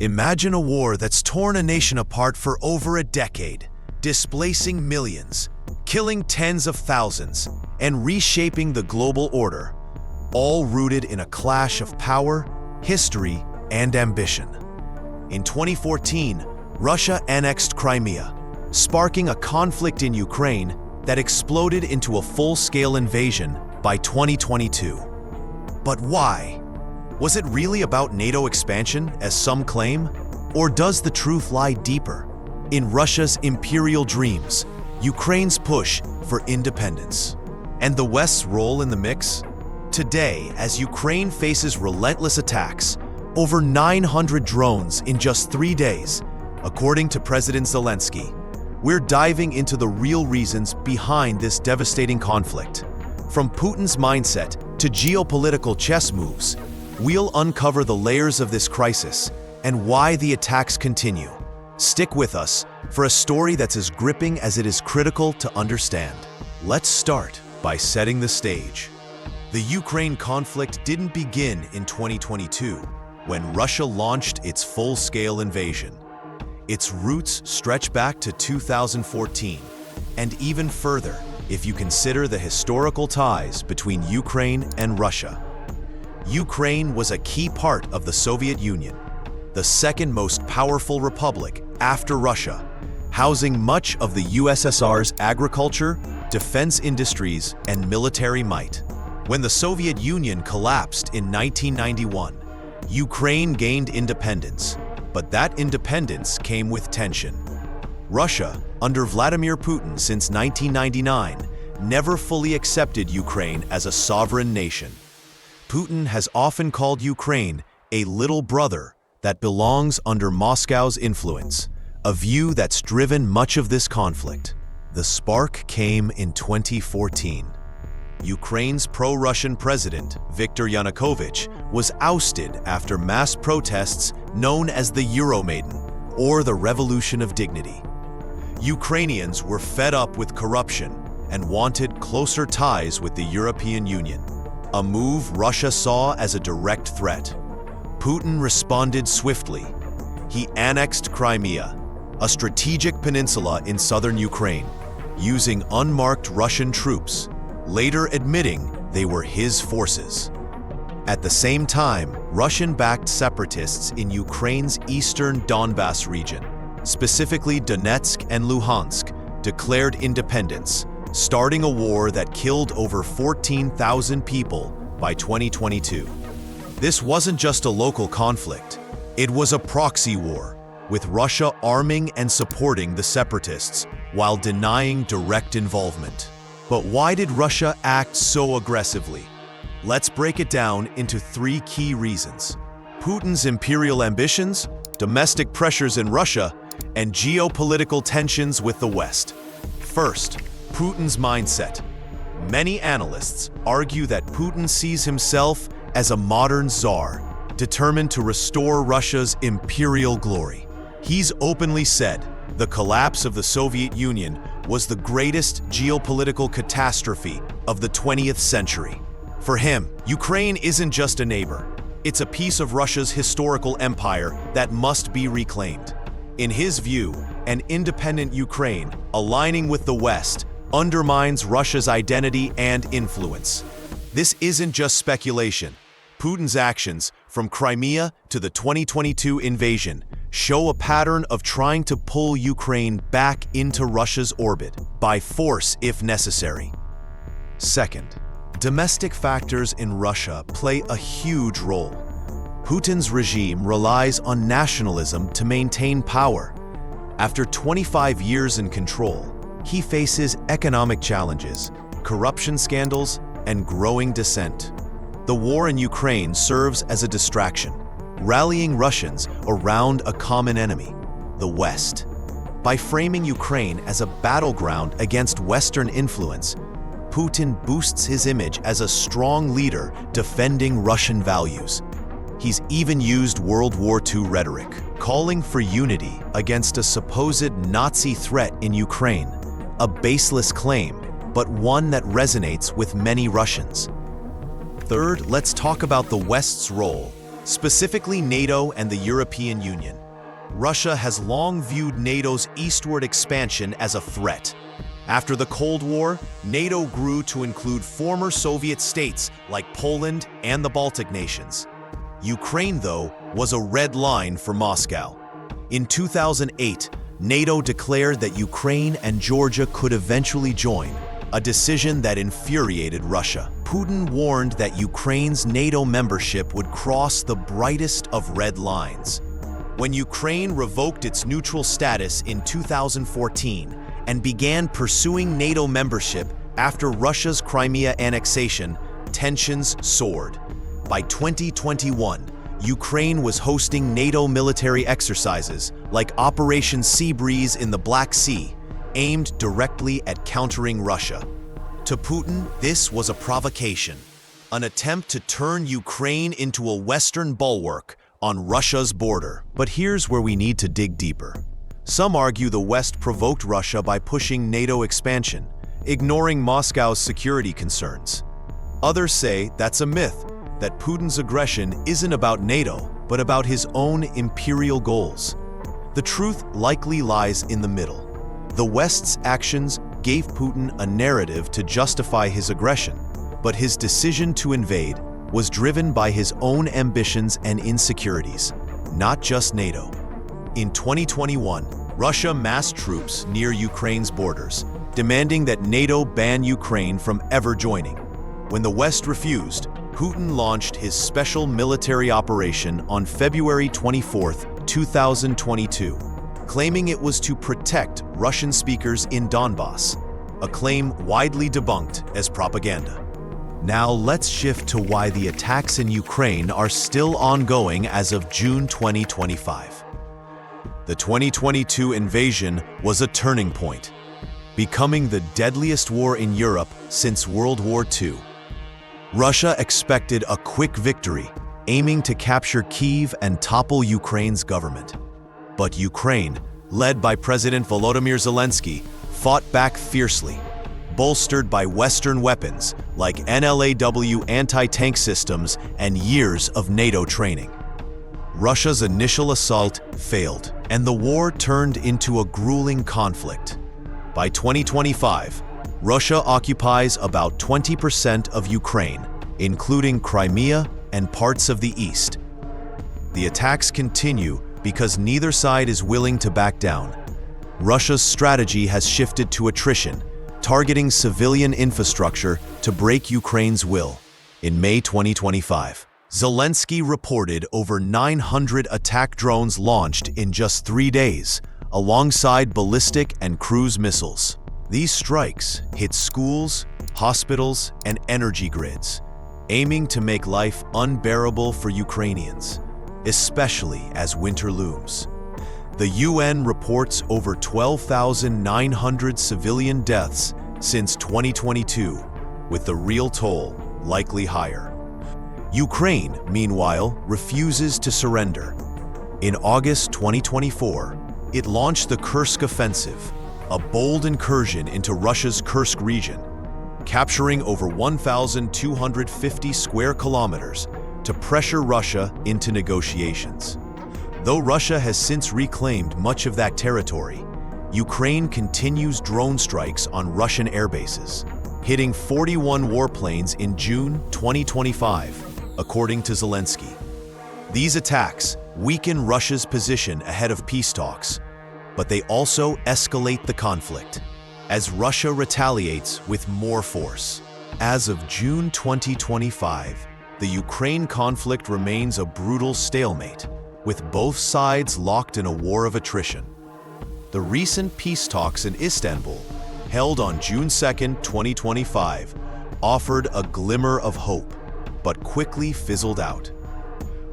Imagine a war that's torn a nation apart for over a decade, displacing millions, killing tens of thousands, and reshaping the global order, all rooted in a clash of power, history, and ambition. In 2014, Russia annexed Crimea, sparking a conflict in Ukraine that exploded into a full-scale invasion by 2022. But why? Was it really about NATO expansion, as some claim? Or does the truth lie deeper, in Russia's imperial dreams, Ukraine's push for independence, and the West's role in the mix? Today, as Ukraine faces relentless attacks, over 900 drones in just 3 days, according to President Zelensky, we're diving into the real reasons behind this devastating conflict. From Putin's mindset to geopolitical chess moves, we'll uncover the layers of this crisis and why the attacks continue. Stick with us for a story that's as gripping as it is critical to understand. Let's start by setting the stage. The Ukraine conflict didn't begin in 2022, when Russia launched its full-scale invasion. Its roots stretch back to 2014, and even further if you consider the historical ties between Ukraine and Russia. Ukraine was a key part of the Soviet Union, the second most powerful republic after Russia, housing much of the USSR's agriculture, defense industries, and military might. When the Soviet Union collapsed in 1991, Ukraine gained independence, but that independence came with tension. Russia, under Vladimir Putin since 1999, never fully accepted Ukraine as a sovereign nation. Putin has often called Ukraine a little brother that belongs under Moscow's influence, a view that's driven much of this conflict. The spark came in 2014. Ukraine's pro-Russian president, Viktor Yanukovych, was ousted after mass protests known as the Euromaidan, or the Revolution of Dignity. Ukrainians were fed up with corruption and wanted closer ties with the European Union, a move Russia saw as a direct threat. Putin responded swiftly. He annexed Crimea, a strategic peninsula in southern Ukraine, using unmarked Russian troops, later admitting they were his forces. At the same time, Russian-backed separatists in Ukraine's eastern Donbas region, specifically Donetsk and Luhansk, declared independence, starting a war that killed over 14,000 people by 2022. This wasn't just a local conflict. It was a proxy war, with Russia arming and supporting the separatists while denying direct involvement. But why did Russia act so aggressively? Let's break it down into 3 key reasons: Putin's imperial ambitions, domestic pressures in Russia, and geopolitical tensions with the West. First, Putin's mindset. Many analysts argue that Putin sees himself as a modern czar, determined to restore Russia's imperial glory. He's openly said the collapse of the Soviet Union was the greatest geopolitical catastrophe of the 20th century. For him, Ukraine isn't just a neighbor. It's a piece of Russia's historical empire that must be reclaimed. In his view, an independent Ukraine, aligning with the West, undermines Russia's identity and influence. This isn't just speculation. Putin's actions, from Crimea to the 2022 invasion, show a pattern of trying to pull Ukraine back into Russia's orbit, by force if necessary. Second, domestic factors in Russia play a huge role. Putin's regime relies on nationalism to maintain power. After 25 years in control, he faces economic challenges, corruption scandals, and growing dissent. The war in Ukraine serves as a distraction, rallying Russians around a common enemy, the West. By framing Ukraine as a battleground against Western influence, Putin boosts his image as a strong leader defending Russian values. He's even used World War II rhetoric, calling for unity against a supposed Nazi threat in Ukraine, a baseless claim, but one that resonates with many Russians. Third, let's talk about the West's role. specifically NATO and the European Union. Russia has long viewed NATO's eastward expansion as a threat. After the Cold War, NATO grew to include former Soviet states like Poland and the Baltic nations. Ukraine, though, was a red line for Moscow. In 2008, NATO declared that Ukraine and Georgia could eventually join, a decision that infuriated Russia. Putin warned that Ukraine's NATO membership would cross the brightest of red lines. When Ukraine revoked its neutral status in 2014 and began pursuing NATO membership after Russia's Crimea annexation, tensions soared. By 2021, Ukraine was hosting NATO military exercises like Operation Seabreeze in the Black Sea, aimed directly at countering Russia. To Putin, this was a provocation, an attempt to turn Ukraine into a Western bulwark on Russia's border. But here's where we need to dig deeper. Some argue the West provoked Russia by pushing NATO expansion, ignoring Moscow's security concerns. Others say that's a myth, that Putin's aggression isn't about NATO, but about his own imperial goals. The truth likely lies in the middle. The West's actions gave Putin a narrative to justify his aggression, but his decision to invade was driven by his own ambitions and insecurities, not just NATO. In 2021, Russia massed troops near Ukraine's borders, demanding that NATO ban Ukraine from ever joining. When the West refused, Putin launched his special military operation on February 24, 2022, claiming it was to protect Russian speakers in Donbass, a claim widely debunked as propaganda. Now let's shift to why the attacks in Ukraine are still ongoing as of June 2025. The 2022 invasion was a turning point, becoming the deadliest war in Europe since World War II. Russia expected a quick victory, aiming to capture Kyiv and topple Ukraine's government. But Ukraine, led by President Volodymyr Zelensky, fought back fiercely, bolstered by Western weapons like NLAW anti-tank systems and years of NATO training. Russia's initial assault failed, and the war turned into a grueling conflict. By 2025, Russia occupies about 20% of Ukraine, including Crimea and parts of the east. The attacks continue because neither side is willing to back down. Russia's strategy has shifted to attrition, targeting civilian infrastructure to break Ukraine's will. In May 2025, Zelensky reported over 900 attack drones launched in just 3 days, alongside ballistic and cruise missiles. These strikes hit schools, hospitals, and energy grids, aiming to make life unbearable for Ukrainians, especially as winter looms. The UN reports over 12,900 civilian deaths since 2022, with the real toll likely higher. Ukraine, meanwhile, refuses to surrender. In August 2024, it launched the Kursk Offensive, a bold incursion into Russia's Kursk region, capturing over 1,250 square kilometers to pressure Russia into negotiations. Though Russia has since reclaimed much of that territory, Ukraine continues drone strikes on Russian airbases, hitting 41 warplanes in June 2025, according to Zelensky. These attacks weaken Russia's position ahead of peace talks, but they also escalate the conflict, as Russia retaliates with more force. As of June 2025, the Ukraine conflict remains a brutal stalemate, with both sides locked in a war of attrition. The recent peace talks in Istanbul, held on June 2, 2025, offered a glimmer of hope, but quickly fizzled out.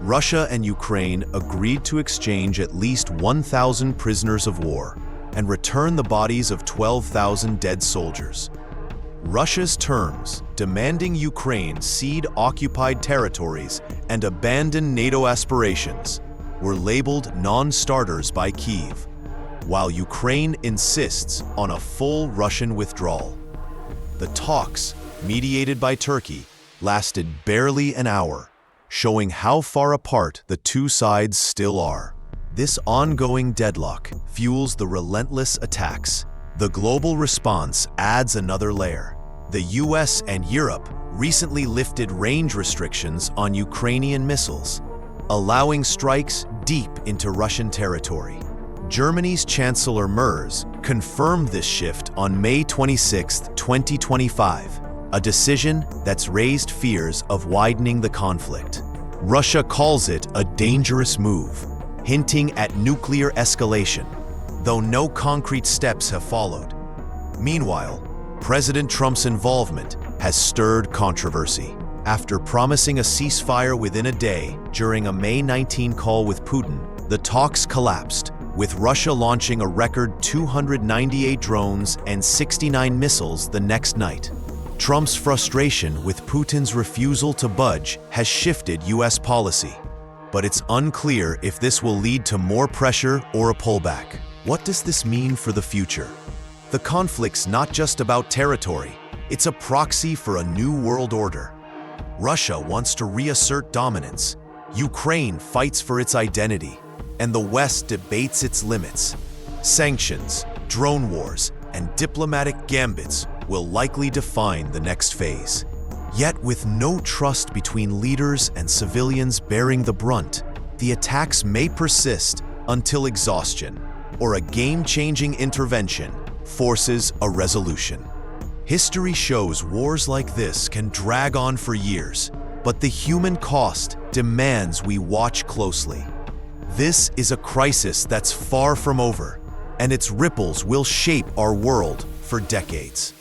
Russia and Ukraine agreed to exchange at least 1,000 prisoners of war and return the bodies of 12,000 dead soldiers. Russia's terms, demanding Ukraine cede occupied territories and abandon NATO aspirations, were labeled non-starters by Kyiv, while Ukraine insists on a full Russian withdrawal. The talks, mediated by Turkey, lasted barely an hour, showing how far apart the two sides still are. This ongoing deadlock fuels the relentless attacks. The global response adds another layer. The US and Europe recently lifted range restrictions on Ukrainian missiles, allowing strikes deep into Russian territory. Germany's Chancellor Merz confirmed this shift on May 26, 2025, a decision that's raised fears of widening the conflict. Russia calls it a dangerous move, hinting at nuclear escalation, though no concrete steps have followed. Meanwhile, President Trump's involvement has stirred controversy. After promising a ceasefire within a day during a May 19 call with Putin, the talks collapsed, with Russia launching a record 298 drones and 69 missiles the next night. Trump's frustration with Putin's refusal to budge has shifted US policy, but it's unclear if this will lead to more pressure or a pullback. What does this mean for the future? The conflict's not just about territory, it's a proxy for a new world order. Russia wants to reassert dominance, Ukraine fights for its identity, and the West debates its limits. Sanctions, drone wars, and diplomatic gambits will likely define the next phase. Yet with no trust between leaders and civilians bearing the brunt, the attacks may persist until exhaustion or a game-changing intervention forces a resolution. History shows wars like this can drag on for years, but the human cost demands we watch closely. This is a crisis that's far from over, and its ripples will shape our world for decades.